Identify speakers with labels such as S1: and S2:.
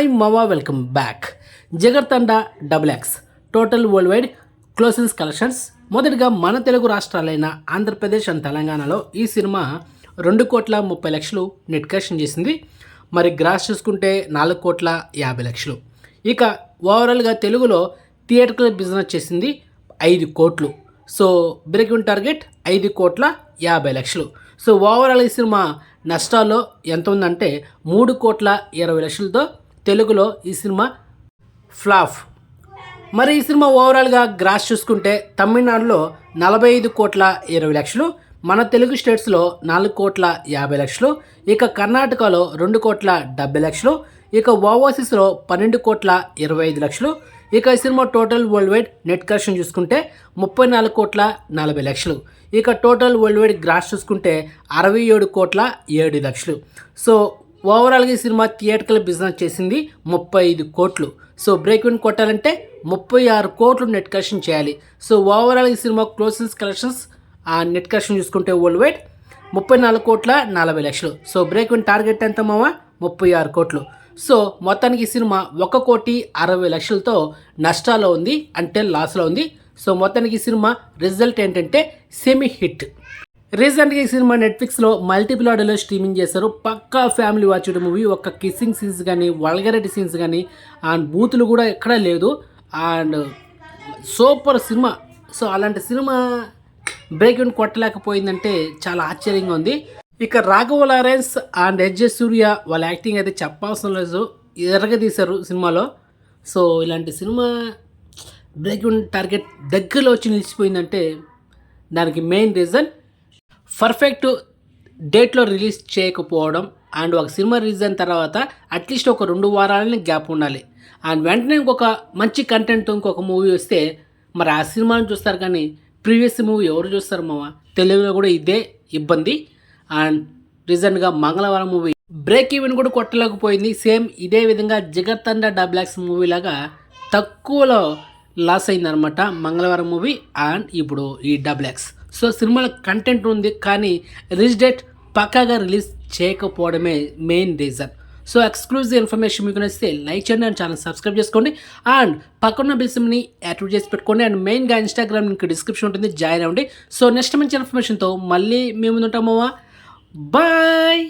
S1: Hi మవా welcome back. Jigarthanda double X total world wide closings collections. మొదటిగా మన Telugu రాష్ట్రాలైన Andhra Pradesh and తెలంగాణలో ఈ సినిమా 2,30,00,000 నెట్ కలెక్షన్ చేసింది. మరి గ్రాస్ చూసుకుంటే 4,50,00,000. ఇక ఓవరాల్గా తెలుగులో థియేటర్కల్ బిజినెస్ చేసింది 5 కోట్లు. So break in target 5,50,00,000. So overall ఈ సినిమా నష్టాల్లో ఎంత ఉందంటే 3,20,00,000తో తెలుగులో ఈ సినిమా ఫ్లాప్. మరి ఈ సినిమా ఓవరాల్గా గ్రాస్ చూసుకుంటే తమిళనాడులో 45,20,00,000, మన తెలుగు స్టేట్స్లో 4,50,00,000, ఇక కర్ణాటకలో 2,70,00,000, ఇక ఓవర్సీస్లో 12,25,00,000. ఇక ఈ cinema total world wide net collection చూసుకుంటే 34,40,00,000. ఇక టోటల్ వరల్డ్ వైడ్ గ్రాస్ చూసుకుంటే 67,07,00,000. సో ఓవరాల్గా ఈ సినిమా థియేటర్కల్ బిజినెస్ చేసింది 35 కోట్లు. సో బ్రేక్ ఇన్ కొట్టాలంటే 36 కోట్లు నెట్ కలెక్షన్ చేయాలి. సో ఓవరాల్ ఈ సినిమా క్లోజింగ్స్ కలెక్షన్స్ నెట్ కలెక్షన్ చూసుకుంటే world wide 34,40,00,000. So break in target ఎంత మావా 36 కోట్లు. సో మొత్తానికి ఈ సినిమా 1,60,00,000తో నష్టాల్లో ఉంది, అంటే లాస్లో ఉంది. సో మొత్తానికి ఈ సినిమా రిజల్ట్ ఏంటంటే సెమీ హిట్. రీసెంట్గా ఈ సినిమా నెట్ఫ్లిక్స్లో మల్టిపుల్ ఆడియోలో స్ట్రీమింగ్ చేశారు. పక్కా ఫ్యామిలీ వాచ్డ్ మూవీ. ఒక కిస్సింగ్ సీన్స్ కానీ వల్గరిటీ సీన్స్ కానీ అండ్ బూతులు కూడా ఎక్కడా లేదు. And super cinema. సో అలాంటి సినిమా బ్రేక్ ఇన్ కొట్టలేకపోయిందంటే చాలా ఆశ్చర్యంగా ఉంది. ఇక రాఘవ లారెన్స్ అండ్ ఎస్.జె. సూర్య వాళ్ళ యాక్టింగ్ అయితే చెప్పవసరం లేదు, ఎరగదీశారు సినిమాలో. సో ఇలాంటి సినిమా బ్రేక్ ఇన్ టార్గెట్ దగ్గరలో వచ్చి నిలిచిపోయిందంటే దానికి మెయిన్ రీజన్ పర్ఫెక్ట్ డేట్లో రిలీజ్ చేయకపోవడం. అండ్ ఒక సినిమా రిలీజ్ అయిన తర్వాత అట్లీస్ట్ ఒక 2 వారాలని గ్యాప్ ఉండాలి. అండ్ వెంటనే ఇంకొక మంచి కంటెంట్తో ఇంకొక మూవీ వస్తే మరి ఆ సినిమాని చూస్తారు, కానీ ప్రీవియస్ మూవీ ఎవరు చూస్తారు మావా? తెలుగులో కూడా ఇదే ఇబ్బంది. అండ్ రీసెంట్గా మంగళవారం మూవీ బ్రేక్ ఈవెన్ కూడా కొట్టలేకపోయింది. సేమ్ ఇదే విధంగా జగర్తండ డబుల్ ఎక్స్ మూవీ లాగా తక్కువలో లాస్ అయిందనమాట మంగళవారం మూవీ అండ్ ఇప్పుడు ఈ డబుల్ ఎక్స్. సో సినిమాలో కంటెంట్ ఉంది, కానీ రిలీజ్ డేట్ పక్కాగా రిలీజ్ చేయకపోవడమే main reason. So exclusive information మీకు నచ్చితే లైక్ చేయండి అండ్ ఛానల్ సబ్స్క్రైబ్ చేసుకోండి అండ్ పక్కన బిల్స్ని యాక్టివేట్ చేసి పెట్టుకోండి. అండ్ మెయిన్గా ఇన్స్టాగ్రామ్ లింక్ డిస్క్రిప్షన్ ఉంటుంది, జాయిన్ అవ్వండి. సో నెక్స్ట్ మంచి ఇన్ఫర్మేషన్తో మళ్ళీ మేము ఉంటాము. బాయ్.